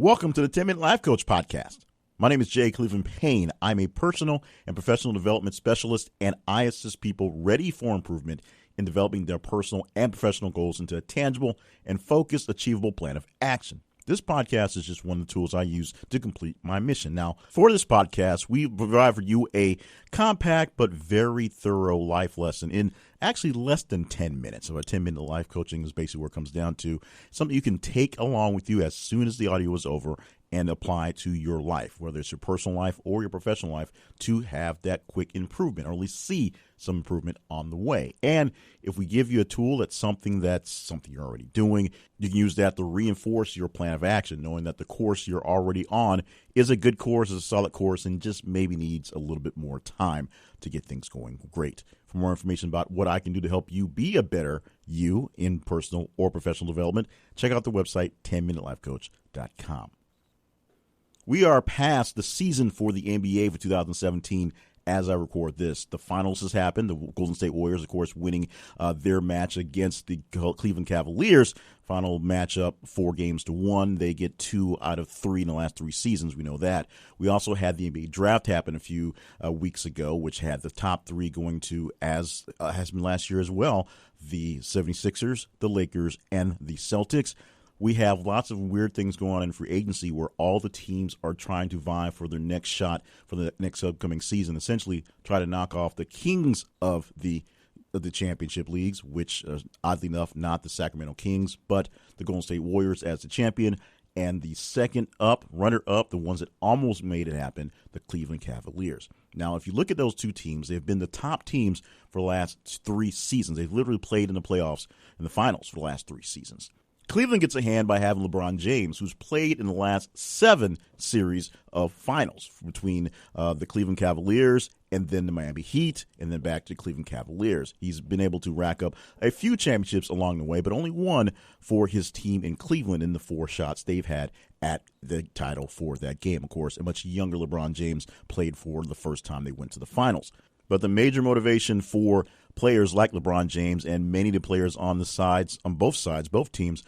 Welcome to the 10-Minute Life Coach Podcast. My name is Jay Cleveland Payne. I'm a personal and professional development specialist, and I assist people ready for improvement in developing their personal and professional goals into a tangible and focused, achievable plan of action. This podcast is just one of the tools I use to complete my mission. Now, for this podcast, we provide for you a compact but very thorough life lesson in actually less than 10 minutes. So a 10-minute life coaching is basically where it comes down to something you can take along with you as soon as the audio is over and apply to your life, whether it's your personal life or your professional life, to have that quick improvement, or at least see some improvement on the way. And if we give you a tool that's something you're already doing, you can use that to reinforce your plan of action, knowing that the course you're already on is a good course, is a solid course, and just maybe needs a little bit more time to get things going great. For more information about what I can do to help you be a better you in personal or professional development, check out the website 10minutelifecoach.com. We are past the season for the NBA for 2017 as I record this. The finals has happened. The Golden State Warriors, of course, winning their match against the Cleveland Cavaliers. Final matchup, 4-1. They get 2 out of 3 in the last 3 seasons. We know that. We also had the NBA draft happen a few weeks ago, which had the top 3 going to, as has been last year as well, the 76ers, the Lakers, and the Celtics. We have lots of weird things going on in free agency where all the teams are trying to vie for their next shot for the next upcoming season, essentially try to knock off the kings of the championship leagues, which oddly enough, not the Sacramento Kings, but the Golden State Warriors as the champion, and the second up, runner-up, the ones that almost made it happen, the Cleveland Cavaliers. Now, if you look at those two teams, they've been the top teams for the last 3 seasons. They've literally played in the playoffs in the finals for the last 3 seasons. Cleveland gets a hand by having LeBron James, who's played in the last 7 series of finals between the Cleveland Cavaliers and then the Miami Heat and then back to the Cleveland Cavaliers. He's been able to rack up a few championships along the way, but only one for his team in Cleveland in the 4 shots they've had at the title for that game. Of course, a much younger LeBron James played for the first time they went to the finals. But the major motivation for players like LeBron James and many of the players on the sides, on both sides, both teams,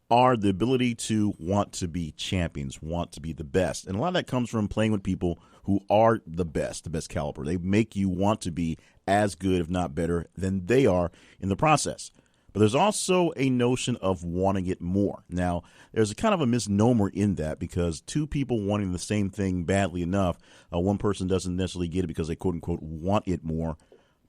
are the ability to want to be champions, want to be the best. And a lot of that comes from playing with people who are the best caliber. They make you want to be as good, if not better, than they are in the process. But there's also a notion of wanting it more. Now, there's a kind of a misnomer in that because 2 people wanting the same thing badly enough, one person doesn't necessarily get it because they quote-unquote want it more.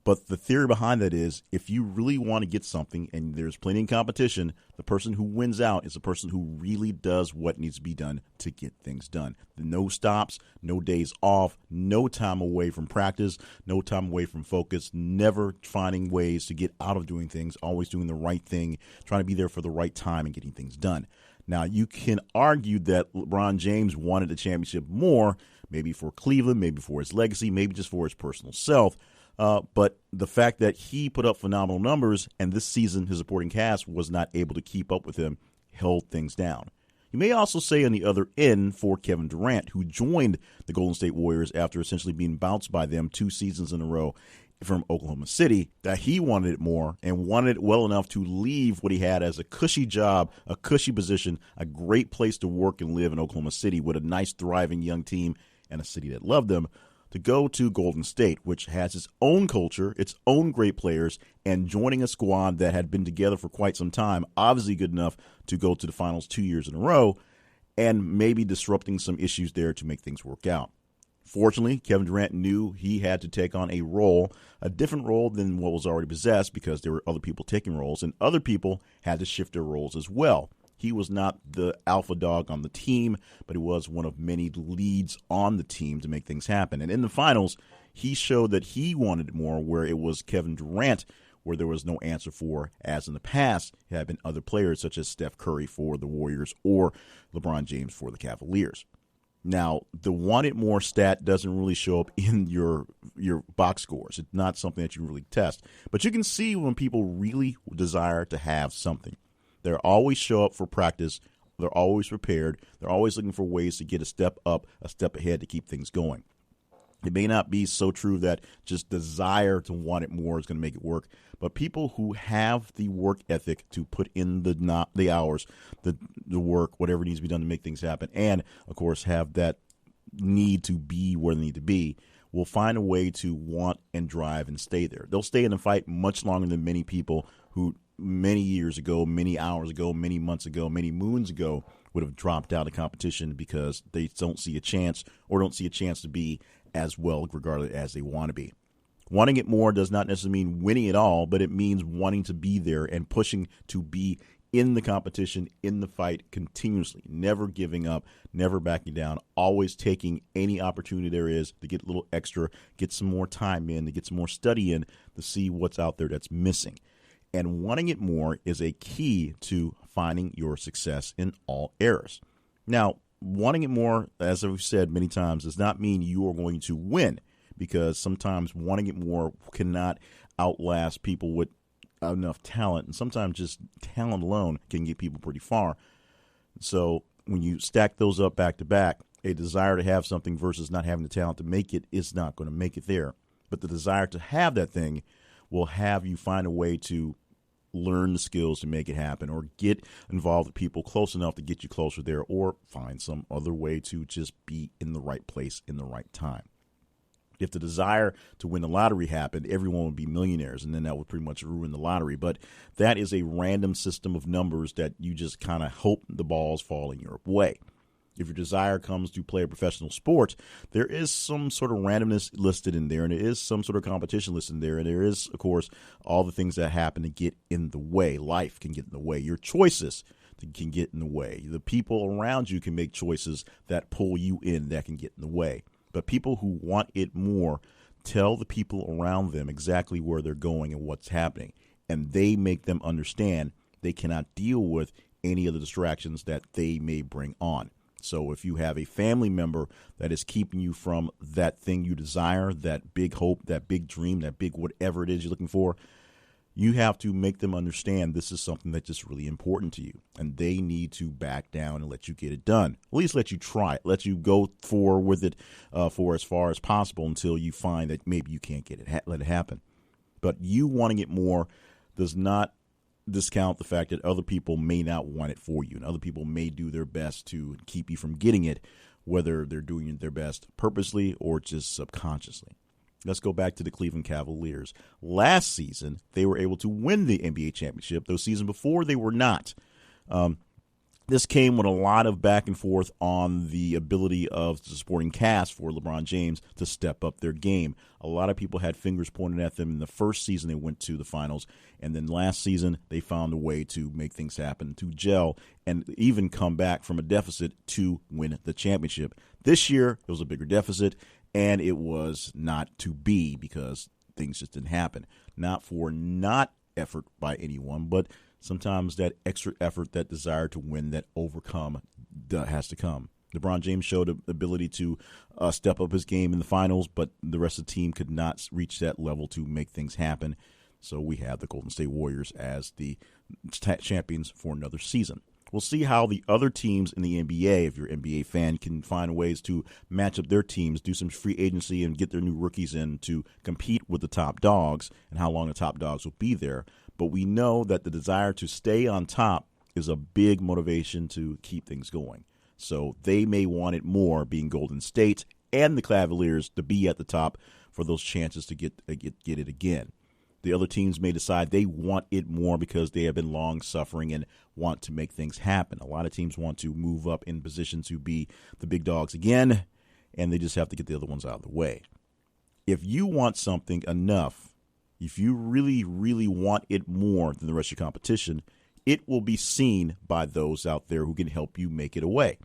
But the theory behind that is if you really want to get something and there's plenty of competition, the person who wins out is the person who really does what needs to be done to get things done. No stops, no days off, no time away from practice, no time away from focus, never finding ways to get out of doing things, always doing the right thing, trying to be there for the right time and getting things done. Now, you can argue that LeBron James wanted the championship more, maybe for Cleveland, maybe for his legacy, maybe just for his personal self. But the fact that he put up phenomenal numbers and this season his supporting cast was not able to keep up with him held things down. You may also say on the other end for Kevin Durant, who joined the Golden State Warriors after essentially being bounced by them 2 seasons in a row from Oklahoma City, that he wanted it more and wanted it well enough to leave what he had as a cushy job, a cushy position, a great place to work and live in Oklahoma City with a nice, thriving young team and a city that loved them, to go to Golden State, which has its own culture, its own great players, and joining a squad that had been together for quite some time, obviously good enough to go to the finals 2 years in a row, and maybe disrupting some issues there to make things work out. Fortunately, Kevin Durant knew he had to take on a role, a different role than what was already possessed because there were other people taking roles, and other people had to shift their roles as well. He was not the alpha dog on the team, but he was one of many leads on the team to make things happen. And in the finals, he showed that he wanted it more, where it was Kevin Durant, where there was no answer for, as in the past, it had been other players such as Steph Curry for the Warriors or LeBron James for the Cavaliers. Now, the want it more stat doesn't really show up in your box scores. It's not something that you really test. But you can see when people really desire to have something. They always show up for practice. They're always prepared. They're always looking for ways to get a step up, a step ahead to keep things going. It may not be so true that just desire to want it more is going to make it work, but people who have the work ethic to put in the hours, the work, whatever needs to be done to make things happen, and, of course, have that need to be where they need to be, will find a way to want and drive and stay there. They'll stay in the fight much longer than many people who many years ago, many hours ago, many months ago, many moons ago would have dropped out of competition because they don't see a chance or don't see a chance to be as well regarded as they want to be. Wanting it more does not necessarily mean winning it all, but it means wanting to be there and pushing to be in the competition, in the fight continuously, never giving up, never backing down, always taking any opportunity there is to get a little extra, get some more time in, to get some more study in, to see what's out there that's missing. And wanting it more is a key to finding your success in all areas. Now, wanting it more, as I've said many times, does not mean you are going to win, because sometimes wanting it more cannot outlast people with enough talent, and sometimes just talent alone can get people pretty far. So when you stack those up back to back, a desire to have something versus not having the talent to make it is not going to make it there. But the desire to have that thing will have you find a way to learn the skills to make it happen, or get involved with people close enough to get you closer there, or find some other way to just be in the right place in the right time. If the desire to win the lottery happened, everyone would be millionaires, and then that would pretty much ruin the lottery. But that is a random system of numbers that you just kind of hope the balls fall in your way. If your desire comes to play a professional sport, there is some sort of randomness listed in there, and there is some sort of competition listed in there, and there is, of course, all the things that happen to get in the way. Life can get in the way. Your choices can get in the way. The people around you can make choices that pull you in that can get in the way. But people who want it more tell the people around them exactly where they're going and what's happening, and they make them understand they cannot deal with any of the distractions that they may bring on. So if you have a family member that is keeping you from that thing you desire, that big hope, that big dream, that big whatever it is you're looking for, you have to make them understand this is something that's just really important to you, and they need to back down and let you get it done. At least let you try it, let you go forward with it for as far as possible until you find that maybe you can't get it, let it happen. But you wanting it more does not discount the fact that other people may not want it for you, and other people may do their best to keep you from getting it, whether they're doing their best purposely or just subconsciously. Let's go back to the Cleveland Cavaliers. Last season, they were able to win the NBA championship. The season before, they were not. This came with a lot of back and forth on the ability of the supporting cast for LeBron James to step up their game. A lot of people had fingers pointed at them in the first season they went to the finals, and then last season they found a way to make things happen, to gel, and even come back from a deficit to win the championship. This year, it was a bigger deficit, and it was not to be because things just didn't happen. Not for not effort by anyone, but sometimes that extra effort, that desire to win, that overcome has to come. LeBron James showed the ability to step up his game in the finals, but the rest of the team could not reach that level to make things happen. So we have the Golden State Warriors as the champions for another season. We'll see how the other teams in the NBA, if you're an NBA fan, can find ways to match up their teams, do some free agency, and get their new rookies in to compete with the top dogs, and how long the top dogs will be there. But we know that the desire to stay on top is a big motivation to keep things going. So they may want it more, being Golden State and the Cavaliers, to be at the top for those chances to get it again. The other teams may decide they want it more because they have been long suffering and want to make things happen. A lot of teams want to move up in position to be the big dogs again, and they just have to get the other ones out of the way. If you want something enough, if you really, really want it more than the rest of your competition, it will be seen by those out there who can help you make it away.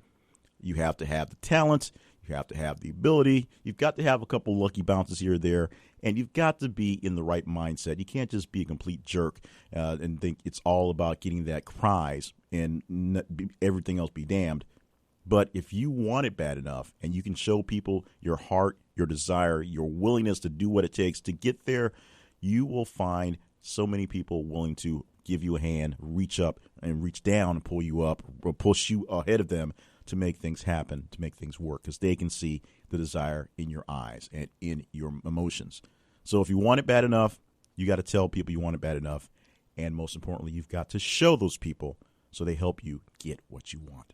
You have to have the talent. You have to have the ability. You've got to have a couple lucky bounces here or there, and you've got to be in the right mindset. You can't just be a complete jerk and think it's all about getting that prize and everything else be damned. But if you want it bad enough and you can show people your heart, your desire, your willingness to do what it takes to get there, you will find so many people willing to give you a hand, reach up and reach down and pull you up or push you ahead of them to make things happen, to make things work, because they can see the desire in your eyes and in your emotions. So if you want it bad enough, you got to tell people you want it bad enough. And most importantly, you've got to show those people so they help you get what you want.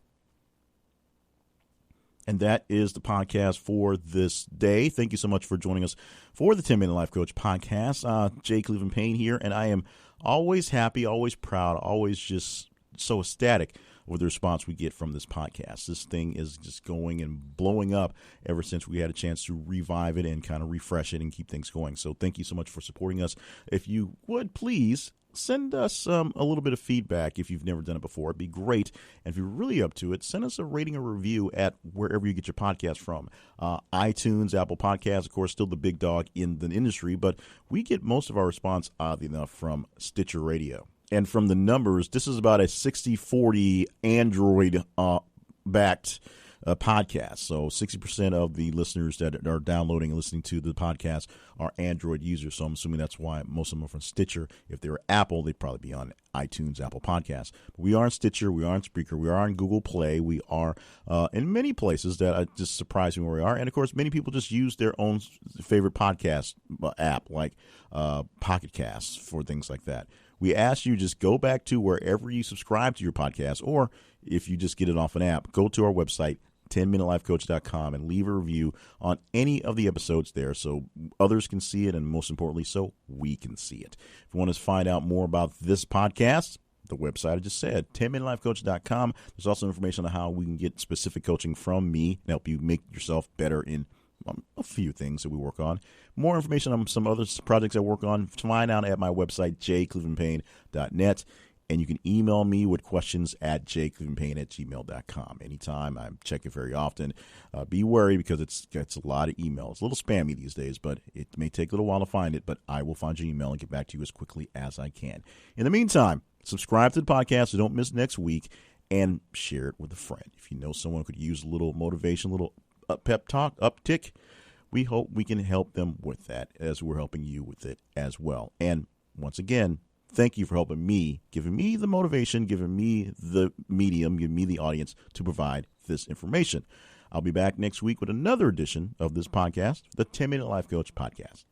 And that is the podcast for this day. Thank you so much for joining us for the 10-Minute Life Coach podcast. Jay Cleveland Payne here, and I am always happy, always proud, always just so ecstatic with the response we get from this podcast. This thing is just going and blowing up ever since we had a chance to revive it and kind of refresh it and keep things going. So thank you so much for supporting us. If you would, please send us a little bit of feedback if you've never done it before. It'd be great. And if you're really up to it, send us a rating or review at wherever you get your podcast from. iTunes, Apple Podcasts, of course, still the big dog in the industry, but we get most of our response, oddly enough, from Stitcher Radio. And from the numbers, this is about a 60-40 Android-backed podcast. So 60% of the listeners that are downloading and listening to the podcast are Android users. So I'm assuming that's why most of them are from Stitcher. If they were Apple, they'd probably be on iTunes, Apple Podcasts. But we are on Stitcher. We are on Spreaker. We are on Google Play. We are in many places that just surprise me where we are. And, of course, many people just use their own favorite podcast app like Pocket Casts for things like that. We ask you just go back to wherever you subscribe to your podcast, or if you just get it off an app, go to our website, 10minutelifecoach.com, and leave a review on any of the episodes there so others can see it, and most importantly, so we can see it. If you want to find out more about this podcast, the website I just said, 10minutelifecoach.com. There's also information on how we can get specific coaching from me and help you make yourself better in a few things that we work on. More information on some other projects I work on, find out at my website, jclevelandpayne.net. And you can email me with questions at jclevelandpayne@gmail.com. Anytime. I check it very often. Be wary because it's a lot of emails. A little spammy these days, but it may take a little while to find it. But I will find your email and get back to you as quickly as I can. In the meantime, subscribe to the podcast so don't miss next week, and share it with a friend. If you know someone who could use a little motivation, a little pep talk, uptick, we hope we can help them with that as we're helping you with it as well. And once again, thank you for helping me, giving me the motivation, giving me the medium, giving me the audience to provide this information. I'll be back next week with another edition of this podcast, the 10-Minute Life Coach Podcast.